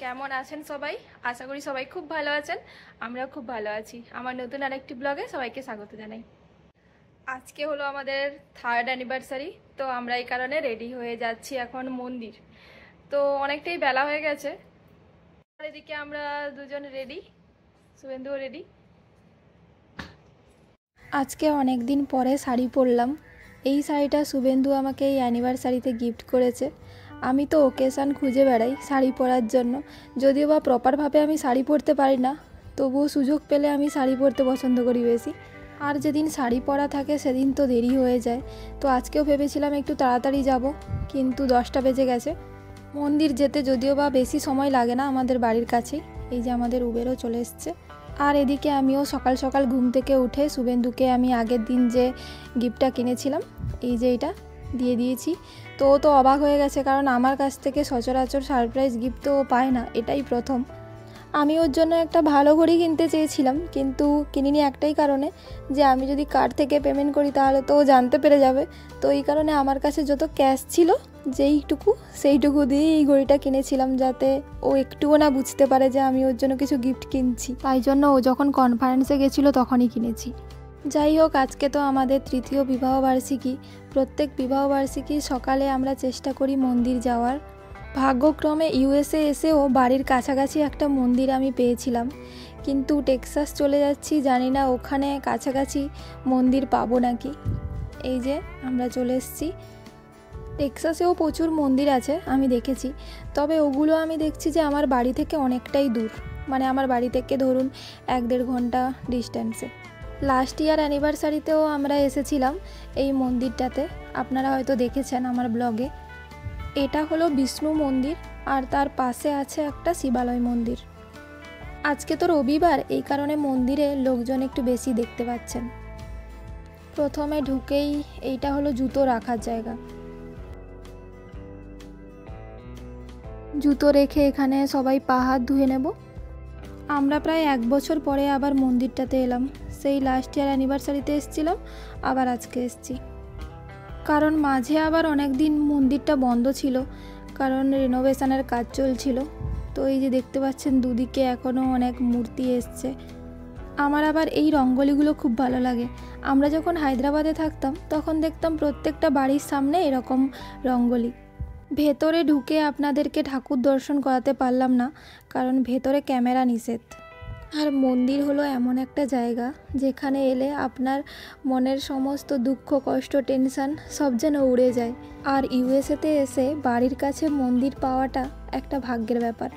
কেমন আছেন সবাই? আশা করি সবাই খুব ভালো আছেন। আমরাও খুব ভালো আছি। আমার নতুন আরেকটি ব্লগে সবাইকে স্বাগত জানাই। আজকে হলো আমাদের 3rd অ্যানিভার্সারি, তো আমরা এই কারণে রেডি হয়ে যাচ্ছি এখন মন্দির। তো অনেকটাই বেলা হয়ে গেছে, আর এদিকে আমরা দুজন রেডি, শুভেন্দুও রেডি। আজকে অনেক দিন পরে শাড়ি পরলাম। এই শাড়িটা শুভেন্দু আমাকে এই অ্যানিভার্সারিতে গিফট করেছে। আমি তো ওকেশান খুঁজে বেড়াই শাড়ি পরার জন্য, যদিও বা প্রপারভাবে আমি শাড়ি পরতে পারি না, তবুও সুযোগ পেলে আমি শাড়ি পরতে পছন্দ করি বেশি। আর যেদিন শাড়ি পরা থাকে সেদিন তো দেরি হয়ে যায়, তো আজকেও ভেবেছিলাম একটু তাড়াতাড়ি যাব, কিন্তু 10টা বেজে গেছে। মন্দির যেতে যদিও বা বেশি সময় লাগে না, আমাদের বাড়ির কাছেই। এই যে আমাদের উবেরও চলে এসছে। আর এদিকে আমিও সকাল সকাল ঘুম থেকে উঠে শুভেন্দুকে আমি আগের দিন যে গিফটটা কিনেছিলাম, এই যে এটা দিয়ে দিয়েছি। তো ও তো অবাক হয়ে গেছে, কারণ আমার কাছ থেকে সচরাচর সারপ্রাইজ গিফট তো পায় না, এটাই প্রথম। আমি ওর জন্য একটা ভালো ঘড়ি কিনতে চেয়েছিলাম, কিন্তু কিনিনি একটাই কারণে, যে আমি যদি কার্ড থেকে পেমেন্ট করি তাহলে তো ও জানতে পেরে যাবে। তো এই কারণে আমার কাছে যত ক্যাশ ছিল সেইটুকু দিয়ে এই ঘড়িটা কিনেছিলাম, যাতে ও একটুও না বুঝতে পারে যে আমি ওর জন্য কিছু গিফট কিনছি। তাই জন্য ও যখন কনফারেন্সে গেছিলো তখনই কিনেছি। যাই হোক, আজকে তো আমাদের 3য় বিবাহবার্ষিকী। প্রত্যেক বিবাহবার্ষিকীর সকালে আমরা চেষ্টা করি মন্দির যাওয়ার। ভাগ্যক্রমে ইউএসএ এসেও বাড়ির কাছাকাছি একটা মন্দির আমি পেয়েছিলাম, কিন্তু টেক্সাস চলে যাচ্ছি, জানি না ওখানে কাছাকাছি মন্দির পাবো নাকি। এই যে আমরা চলে এসেছি। টেক্সাসেও প্রচুর মন্দির আছে আমি দেখেছি, তবে ওগুলো আমি দেখছি যে আমার বাড়ি থেকে অনেকটাই দূর, মানে আমার বাড়ি থেকে ধরুন 1-1.5 ঘন্টা ডিস্টেন্সে। লাস্ট ইয়ার অ্যানিভার্সারিতেও আমরা এসেছিলাম এই মন্দিরটাতে, আপনারা হয়তো দেখেছেন আমার ব্লগে। এটা হলো বিষ্ণু মন্দির, আর তার পাশে আছে একটা শিবালয় মন্দির। আজকে তো রবিবার, এই কারণে মন্দিরে লোকজন একটু বেশি দেখতে পাচ্ছেন। প্রথমে ঢুকেই এইটা হলো জুতো রাখার জায়গা। জুতো রেখে এখানে সবাই পা হাত ধুয়ে নেব। আমরা প্রায় 1 বছর পরে আবার মন্দিরটাতে এলাম। সেই লাস্ট ইয়ার অ্যানিভার্সারিতে এসেছিলাম, আবার আজকে এসেছি। কারণ মাঝে আবার অনেক দিন মন্দিরটা বন্ধ ছিল, কারণ রিনোভেশনের কাজ চলছিল। তো এই যে দেখতে পাচ্ছেন দুদিকে এখনও অনেক মূর্তি এসছে। আমার আবার এই রঙ্গোলিগুলো খুব ভালো লাগে। আমরা যখন হায়দ্রাবাদে থাকতাম তখন দেখতাম প্রত্যেকটা বাড়ির সামনে এরকম রঙ্গোলি। ভেতরে ঢুকে আপনাদেরকে ঠাকুর দর্শন করাতে পারলাম না, কারণ ভেতরে ক্যামেরা নিষেধ। আর মন্দির হলো এমন একটা জায়গা যেখানে এলে আপনার মনের সমস্ত দুঃখ, কষ্ট, টেনশন সব যেন উড়ে যায়। আর ইউএসএতে এসে বাড়ির কাছে মন্দির পাওয়াটা একটা ভাগ্যের ব্যাপার।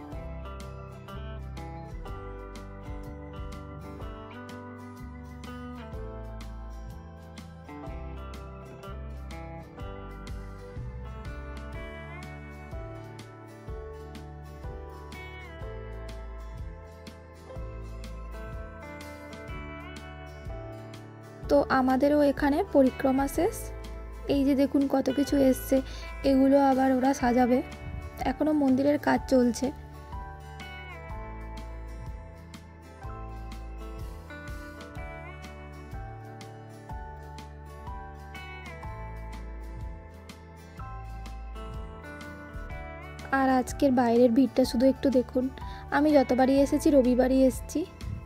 তো আমাদেরও এখানে পরিক্রমা শেষ। এই যে দেখুন কত কিছু এসছে, এগুলো আবার ওরা সাজাবে, এখনো মন্দিরের কাজ চলছে। আর আজকের বাইরের ভিড়টা শুধু একটু দেখুন। আমি যতবারই এসেছি রবিবারই এসেছি,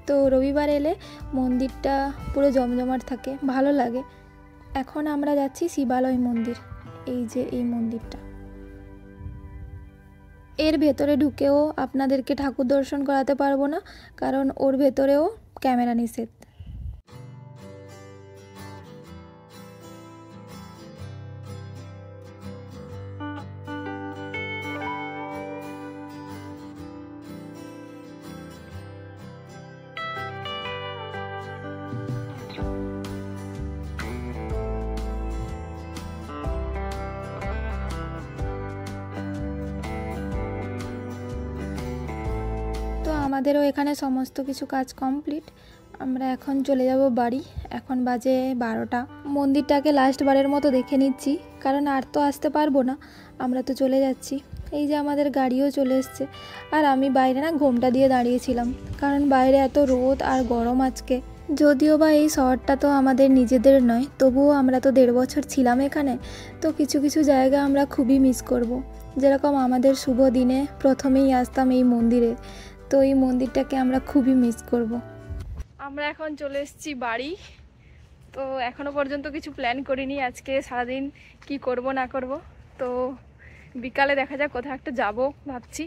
তো রবিবার এলে মন্দিরটা পুরো জমজমাট থাকে, ভালো লাগে। এখন আমরা যাচ্ছি শিবালয় মন্দির, এই যে এই মন্দিরটা। এর ভেতরে ঢুকেও আপনাদেরকে ঠাকুর দর্শন করাতে পারবো না, কারণ ওর ভেতরেও ক্যামেরা নিষেধ। তো আমাদেরও এখানে সমস্ত কিছু কাজ কমপ্লিট। আমরা এখন চলে যাব বাড়ি। এখন বাজে 12টা। মন্দিরটাকে লাস্টবারের মতো দেখে নিচ্ছি, কারণ আর তো আসতে পারবো না, আমরা তো চলে যাচ্ছি। এই যে আমাদের গাড়িও চলে এসছে। আর আমি বাইরে না ঘোমটা দিয়ে দাঁড়িয়েছিলাম, কারণ বাইরে এত রোদ আর গরম আজকে, যদিও বা এই শহরটা তো আমাদের নিজেদের নয়, তবুও আমরা তো 1.5 বছর ছিলাম এখানে, তো কিছু কিছু জায়গা আমরা খুবই মিস করব। যেরকম আমাদের শুভ দিনে প্রথমেই আসতাম এই মন্দিরে, তো এই মন্দিরটাকে আমরা খুবই মিস করব। আমরা এখন চলে এসেছি বাড়ি। তো এখনও পর্যন্ত কিছু প্ল্যান করিনি আজকে সারাদিন কি করব না করব। তো বিকালে দেখা যাক কোথাও একটা যাব ভাবছি।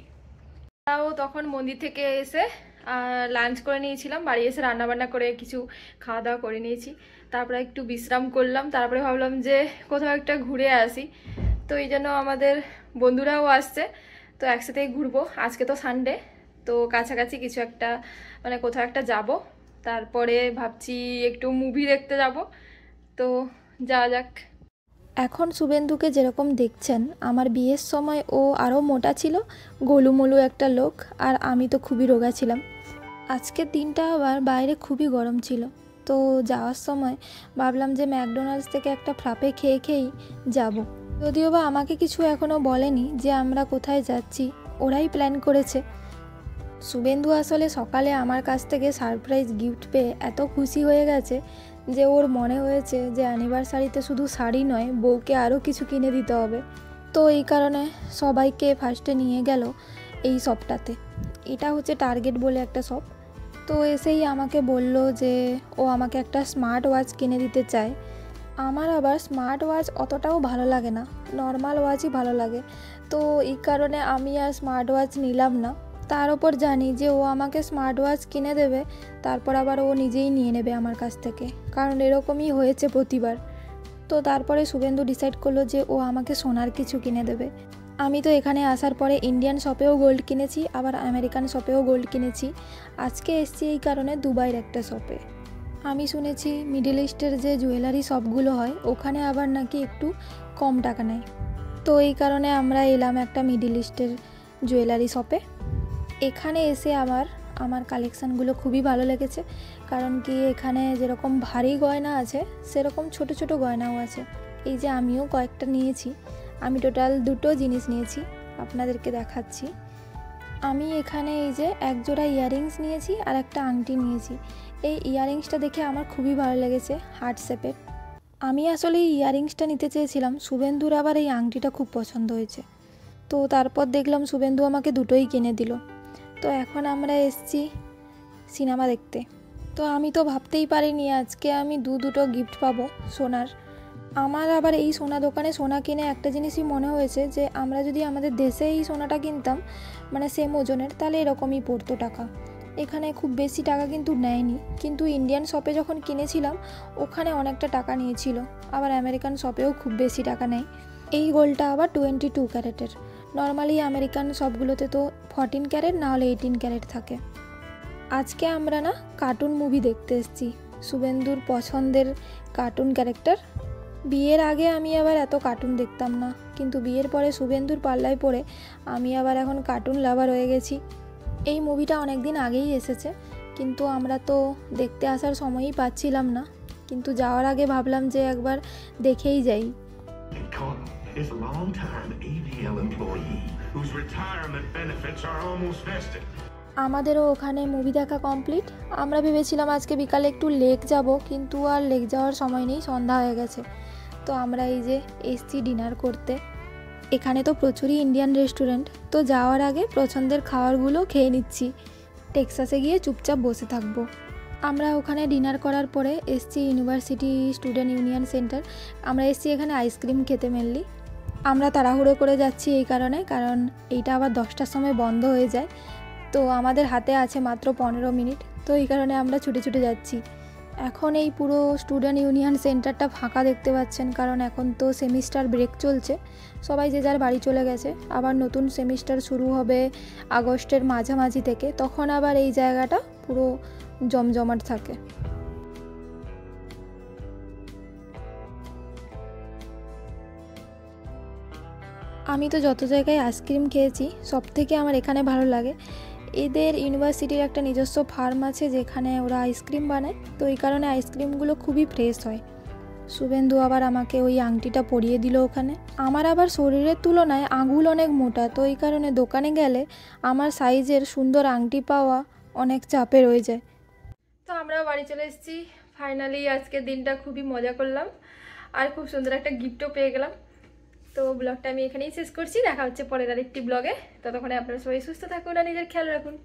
তাও তখন মন্দির থেকে এসে লাঞ্চ করে নিয়েছিলাম, বাড়ি এসে রান্নাবান্না করে কিছু খাওয়া দাওয়া করে নিয়েছি, তারপরে একটু বিশ্রাম করলাম, তারপরে ভাবলাম যে কোথাও একটা ঘুরে আসি। তো এই জন্য আমাদের বন্ধুরাও আসছে, তো একসাথেই ঘুরবো। আজকে তো সানডে, তো কাছাকাছি কিছু একটা মানে কোথাও একটা যাব। তারপরে ভাবছি একটু মুভি দেখতে যাব, তো যাওয়া যাক। এখন শুভেন্দুকে যেরকম দেখছেন, আমার বিয়ের সময় ও আরও মোটা ছিল, গোলুমোলু একটা লোক, আর আমি তো খুবই রোগা ছিলাম। আজকের দিনটা আবার বাইরে খুবই গরম ছিল, তো যাওয়ার সময় ভাবলাম যে ম্যাকডোনাল্ডস থেকে একটা ফ্রাপে খেয়ে খেয়েই যাব। যদিও বা আমাকে কিছু এখনও বলেনি যে আমরা কোথায় যাচ্ছি, ওরাই প্ল্যান করেছে। শুভেন্দু আসলে সকালে আমার কাছ থেকে সারপ্রাইজ গিফট পেয়ে এত খুশি হয়ে গেছে যে ওর মনে হয়েছে যে অ্যানিভার্সারিতে শুধু শাড়ি নয়, বউকে আরও কিছু কিনে দিতে হবে। তো এই কারণে সবাইকে ফার্স্টে নিয়ে গেল এই শপটাতে। এটা হচ্ছে টার্গেট বলে একটা শপ। তো এসেই আমাকে বলল যে ও আমাকে একটা স্মার্ট ওয়াচ কিনে দিতে চায়। আমার আবার স্মার্ট ওয়াচ অতটাও ভালো লাগে না, নর্মাল ওয়াচই ভালো লাগে। তো এই কারণে আমি আর স্মার্ট ওয়াচ নিলাম না। তার ওপর জানি যে ও আমাকে স্মার্ট ওয়াচ কিনে দেবে, তারপর আবার ও নিজেই নিয়ে নেবে আমার কাছ থেকে, কারণ এরকমই হয়েছে প্রতিবার। তো তারপরে শুভেন্দু ডিসাইড করলো যে ও আমাকে সোনার কিছু কিনে দেবে। আমি তো এখানে আসার পরে ইন্ডিয়ান শপেও গোল্ড কিনেছি, আবার আমেরিকান শপেও গোল্ড কিনেছি। আজকে এসছি এই কারণে দুবাইয়ের একটা শপে। আমি শুনেছি মিডল ইস্টের যে জুয়েলারি শপগুলো হয় ওখানে আবার নাকি একটু কম টাকা নেয়। তো এই কারণে আমরা এলাম একটা মিডল ইস্টের জুয়েলারি শপে। এখানে এসে আমার কালেকশানগুলো খুবই ভালো লেগেছে, কারণ কি এখানে যেরকম ভারী গয়না আছে সেরকম ছোট ছোট গয়নাও আছে। এই যে আমিও কয়েকটা নিয়েছি, আমি টোটাল 2টো জিনিস নিয়েছি, আপনাদেরকে দেখাচ্ছি। আমি এখানে এই যে এক জোড়া ইয়াররিংস নিয়েছি আর একটা আংটি নিয়েছি। এই ইয়াররিংসটা দেখে আমার খুবই ভালো লেগেছে, হার্ট শেপের। আমি আসলে এই ইয়াররিংসটা নিতে চেয়েছিলাম, শুভেন্দুর আবার এই আংটিটা খুব পছন্দ হয়েছে। তো তারপর দেখলাম শুভেন্দু আমাকে দুটোই কিনে দিল। তো এখন আমরা এসছি সিনেমা দেখতে। তো আমি তো ভাবতেই পারিনি আজকে আমি দুটো গিফট পাবো সোনার। আমার আবার এই সোনা দোকানে সোনা কিনে একটা জিনিসই মনে হয়েছে যে আমরা যদি আমাদের দেশে এই সোনাটা কিনতাম মানে সেম ওজনের, তাহলে এরকমই পড়তো টাকা। এখানে খুব বেশি টাকা কিন্তু নেয়নি, কিন্তু ইন্ডিয়ান শপে যখন কিনেছিলাম ওখানে অনেকটা টাকা নিয়েছিল, আবার আমেরিকান শপেও খুব বেশি টাকা নেয়। এই গোল্ডটা আবার 22 ক্যারেটের। নর্মালি আমেরিকান শপগুলোতে তো 14 ক্যারেট না হলে 18 ক্যারেট থাকে। আজকে আমরা না কার্টুন মুভি দেখতে এসেছি, শুভেন্দুর পছন্দের কার্টুন ক্যারেক্টার। বিয়ের আগে আমি আবার এত কার্টুন দেখতাম না, কিন্তু বিয়ের পরে শুভেন্দুর পাল্লায় পড়ে আমি আবার এখন কার্টুন লাভার হয়ে গেছি। এই মুভিটা অনেক দিন আগেই এসেছে, কিন্তু আমরা তো দেখতে আসার সময়ই পাচ্ছিলাম না, কিন্তু যাওয়ার আগে ভাবলাম যে একবার দেখেই যাই। Is a long-time ADL employee whose retirement benefits are almost vested. আমাদেরও ওখানে মুভি দেখা কমপ্লিট। আমরা ভেবেছিলাম আজকে বিকালে একটু লেক যাব, কিন্তু আর লেক যাওয়ার সময় নেই, সন্ধ্যা হয়ে গেছে। তো আমরা এই যে এসছি ডিনার করতে। এখানে তো প্রচুরই ইন্ডিয়ান রেস্টুরেন্ট, তো যাওয়ার আগে পছন্দের খাবারগুলো খেয়ে নিচ্ছি। টেক্সাসে গিয়ে চুপচাপ বসে থাকবো। আমরা ওখানে ডিনার করার পরে এসছি ইউনিভার্সিটি স্টুডেন্ট ইউনিয়ন সেন্টার। আমরা এসছি এখানে আইসক্রিম খেতে মেনলি। আমরা তাড়াহুড়ো করে যাচ্ছি এই কারণে, কারণ এইটা আবার 10টার সময় বন্ধ হয়ে যায়, তো আমাদের হাতে আছে মাত্র 15 মিনিট, তো এই কারণে আমরা ছুটে ছুটে যাচ্ছি। এখন এই পুরো স্টুডেন্ট ইউনিয়ন সেন্টারটা ফাঁকা দেখতে পাচ্ছেন, কারণ এখন তো সেমিস্টার ব্রেক চলছে, সবাই যে যার বাড়ি চলে গেছে। আবার নতুন সেমিস্টার শুরু হবে আগস্টের মাঝামাঝি থেকে, তখন আবার এই জায়গাটা পুরো জমজমাট থাকে। আমি তো যত জায়গায় আইসক্রিম খেয়েছি সব থেকে আমার এখানে ভালো লাগে। এদের ইউনিভার্সিটির একটা নিজস্ব ফার্ম আছে যেখানে ওরা আইসক্রিম বানায়, তো এই কারণে আইসক্রিমগুলো খুবই ফ্রেশ হয়। শুভেন্দু আবার আমাকে ওই আংটিটা পরিয়ে দিল ওখানে। আমার আবার শরীরের তুলনায় আঙুল অনেক মোটা, তো এই কারণে দোকানে গেলে আমার সাইজের সুন্দর আংটি পাওয়া অনেক চাপে রয়ে যায়। তো আমরাও বাড়ি চলে এসেছি ফাইনালি। আজকের দিনটা খুবই মজা করলাম আর খুব সুন্দর একটা গিফটও পেয়ে গেলাম। তো ব্লগটা আমি এখানেই শেষ করছি, দেখা হচ্ছে পরের আরেকটি ব্লগে। ততক্ষণে আপনারা সবাই সুস্থ থাকুন আর নিজের খেয়াল রাখুন।